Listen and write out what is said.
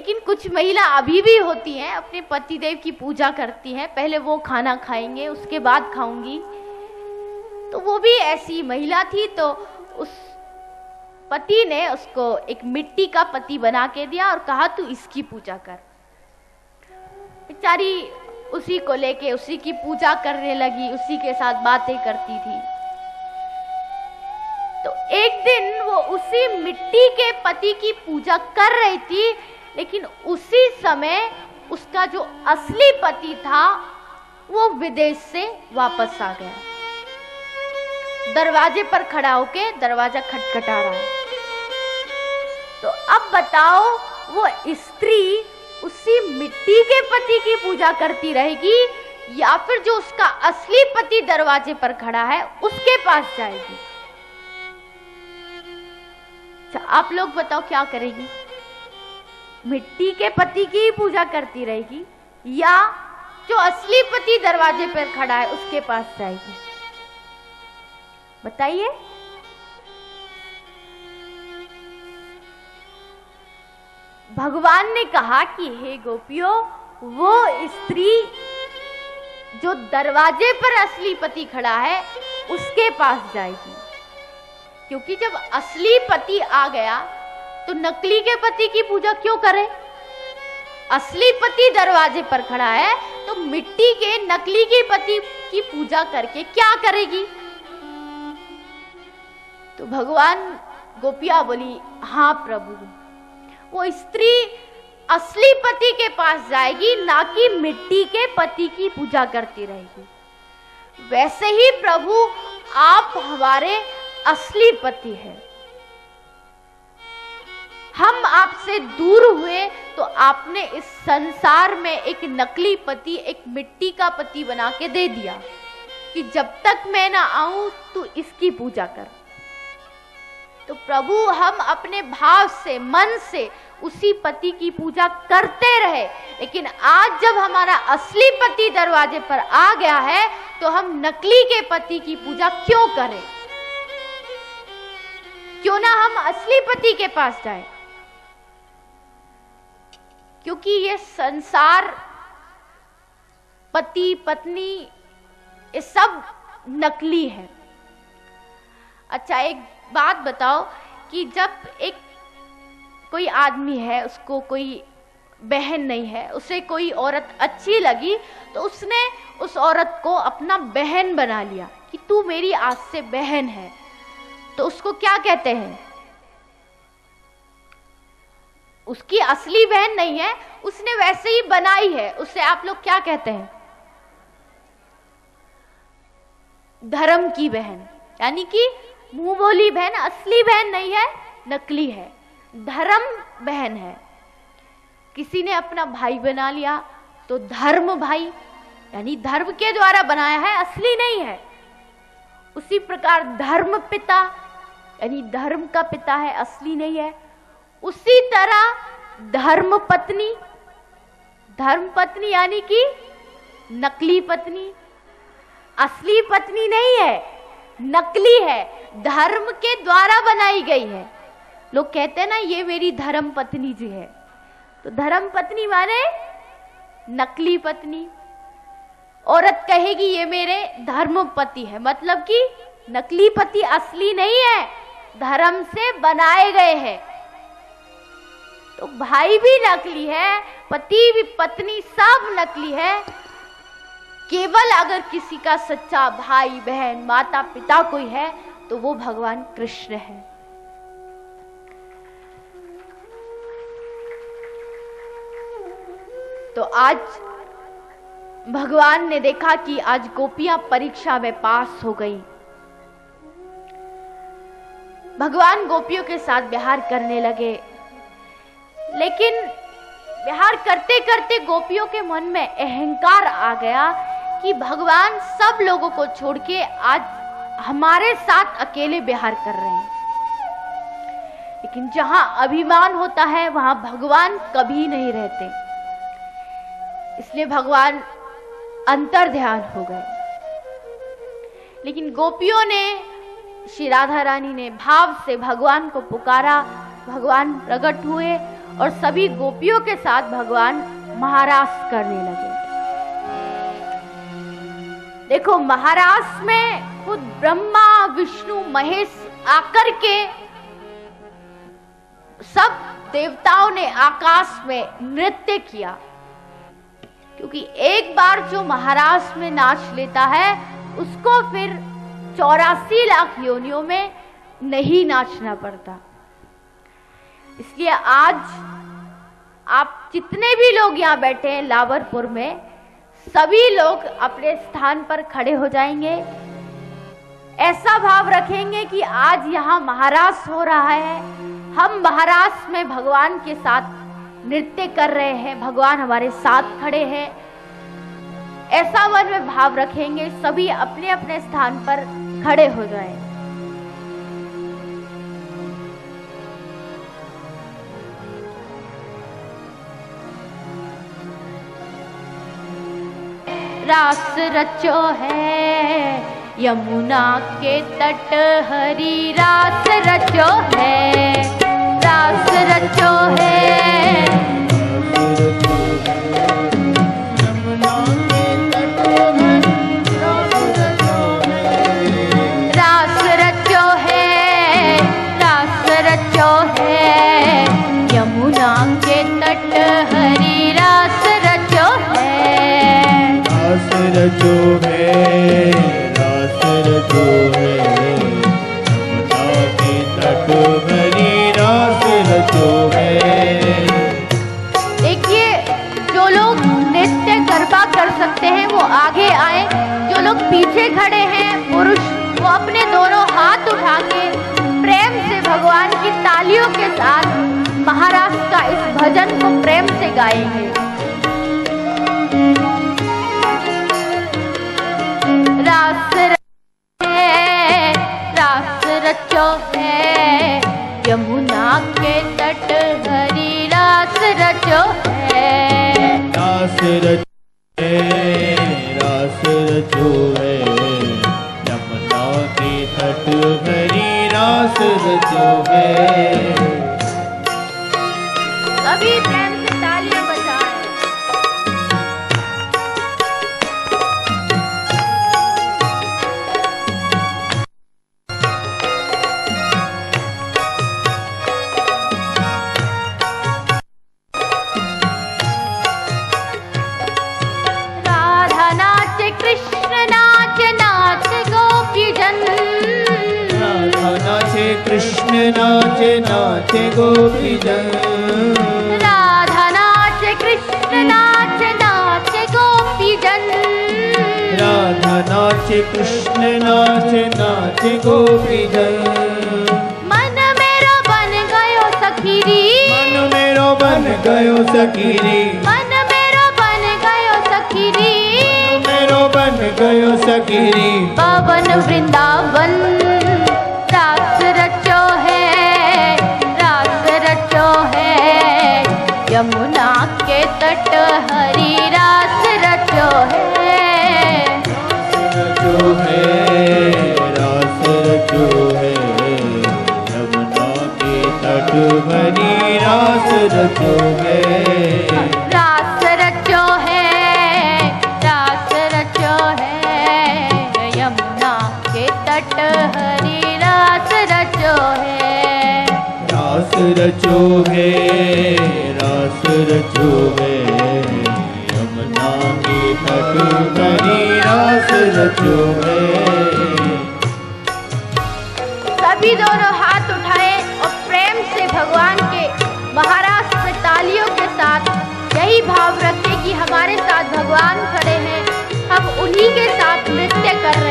लेकिन कुछ महिला अभी भी होती हैं, अपने पतिदेव की पूजा करती हैं, पहले वो खाना खाएंगे उसके बाद खाऊंगी। तो वो भी ऐसी महिला थी, तो उस पति ने उसको एक मिट्टी का पति बना के दिया और कहा तू इसकी पूजा कर। बेचारी उसी को लेके उसी की पूजा करने लगी, उसी के साथ बातें करती थी। तो एक दिन वो उसी मिट्टी के पति की पूजा कर रही थी, लेकिन उसी समय उसका जो असली पति था वो विदेश से वापस आ गया। दरवाजे पर खड़ा होके दरवाजा खटखटा रहा है। तो अब बताओ, वो स्त्री उसी मिट्टी के पति की पूजा करती रहेगी या फिर जो उसका असली पति दरवाजे पर खड़ा है उसके पास जाएगी? अच्छा, आप लोग बताओ क्या करेगी? मिट्टी के पति की ही पूजा करती रहेगी या जो असली पति दरवाजे पर खड़ा है उसके पास जाएगी? बताइए। भगवान ने कहा कि हे गोपियों, वो स्त्री जो दरवाजे पर असली पति खड़ा है उसके पास जाएगी, क्योंकि जब असली पति आ गया तो नकली के पति की पूजा क्यों करे? असली पति दरवाजे पर खड़ा है तो मिट्टी के नकली के पति की पूजा करके क्या करेगी? तो भगवान, गोपियां बोली हाँ प्रभु, वो स्त्री असली पति के पास जाएगी, ना कि मिट्टी के पति की पूजा करती रहेगी। वैसे ही प्रभु, आप हमारे असली पति हैं। हम आपसे दूर हुए तो आपने इस संसार में एक नकली पति, एक मिट्टी का पति बना के दे दिया कि जब तक मैं ना आऊं तू इसकी पूजा कर। तो प्रभु, हम अपने भाव से, मन से उसी पति की पूजा करते रहे, लेकिन आज जब हमारा असली पति दरवाजे पर आ गया है तो हम नकली के पति की पूजा क्यों करें? क्यों ना हम असली पति के पास जाएं? क्योंकि ये संसार, पति पत्नी, ये सब नकली है। अच्छा, एक बात बताओ कि जब एक कोई आदमी है, उसको कोई बहन नहीं है, उसे कोई औरत अच्छी लगी तो उसने उस औरत को अपना बहन बना लिया कि तू मेरी आज से बहन है, तो उसको क्या कहते हैं? उसकी असली बहन नहीं है, उसने वैसे ही बनाई है, उसे आप लोग क्या कहते हैं? धर्म की बहन, यानी कि मुंह बोली बहन, असली बहन नहीं है, नकली है, धर्म बहन है। किसी ने अपना भाई बना लिया तो धर्म भाई, यानी धर्म के द्वारा बनाया है, असली नहीं है। उसी प्रकार धर्म पिता, यानी धर्म का पिता है, असली नहीं है। उसी तरह धर्म पत्नी, धर्म पत्नी यानी कि नकली पत्नी, असली पत्नी नहीं है, नकली है, धर्म के द्वारा बनाई गई है। लोग कहते हैं ना, ये मेरी धर्म पत्नी जी है, तो धर्म पत्नी माने नकली पत्नी। औरत कहेगी ये मेरे धर्म पति है, मतलब कि नकली पति असली नहीं है, धर्म से बनाए गए हैं। तो भाई भी नकली है, पति भी, पत्नी सब नकली है। केवल अगर किसी का सच्चा भाई बहन माता पिता कोई है तो वो भगवान कृष्ण है। तो आज भगवान ने देखा कि आज गोपियां परीक्षा में पास हो गई। भगवान गोपियों के साथ विहार करने लगे, लेकिन विहार करते करते गोपियों के मन में अहंकार आ गया कि भगवान सब लोगों को छोड़ के आज हमारे साथ अकेले विहार कर रहे हैं। लेकिन जहां अभिमान होता है वहां भगवान कभी नहीं रहते, इसलिए भगवान अंतर ध्यान हो गए। लेकिन गोपियों ने, श्री राधा रानी ने भाव से भगवान को पुकारा, भगवान प्रकट हुए और सभी गोपियों के साथ भगवान महारास करने लगे। देखो, महारास में खुद ब्रह्मा विष्णु महेश आकर के सब देवताओं ने आकाश में नृत्य किया, क्योंकि एक बार जो महारास में नाच लेता है उसको फिर 84 लाख योनियों में नहीं नाचना पड़ता। इसलिए आज आप जितने भी लोग यहाँ बैठे हैं लावरपुर में, सभी लोग अपने स्थान पर खड़े हो जाएंगे, ऐसा भाव रखेंगे कि आज यहाँ महारास हो रहा है, हम महारास में भगवान के साथ नृत्य कर रहे हैं, भगवान हमारे साथ खड़े हैं। ऐसा मन में भाव रखेंगे, सभी अपने अपने स्थान पर खड़े हो जाएं। रास रचो है यमुना के तट हरी, रास रचो है, रास रचो है, रास रचो है, रास रचो है यमुना के तट हरी, रास रचो है, रास रचो है, रास रचो है यमुना के तट हरी, रास रचो है। देखिए, जो लोग नृत्य गरबा कर सकते हैं वो आगे आए, जो लोग पीछे खड़े हैं पुरुष, वो अपने दोनों हाथ उठा के प्रेम से भगवान की तालियों के साथ महारास का इस भजन को प्रेम से गाएंगे। रास है, रास रचो है यमुना के तट हरी, रास रचो है, रास रचो है, रास रचो है यमुना के तट हरी, रास रचो है। सभी प्रेम से तालियां बजाएं। राधा नाचे कृष्ण नाचे, नाचे गोपीजन, राधा नाचे कृष्ण नाचे, नाचे गोपीजन, राधा नाचे कृष्ण नाचे, नाचे गोपीजन, राधा नाचे कृष्ण नाचे, नाचे गोपीजन। मन मेरो बन गयो सखीरी, मन मेरो बन गयो सखीरी, मन मेरो बन गयो सखीरी, मेरो बन गयो सखीरी, पावन वृंदावन, रास रचो है, रास रचो है यमुना के तट हरी, रास रचो है, रचो है, रास रचो है यमुना के तट हरी, रास रचो है, रास रचो है, रास रचो है यमुना के तट हरी, रास रचो है, रास रचो है, रास रचो है यमुना के तट हरी, रास रचो है। सभी दोनों हाथ उठाए और प्रेम से भगवान के महारास में तालियों के साथ यही भाव रखें कि हमारे साथ भगवान खड़े हैं, हम उन्हीं के साथ नृत्य कर रहे हैं।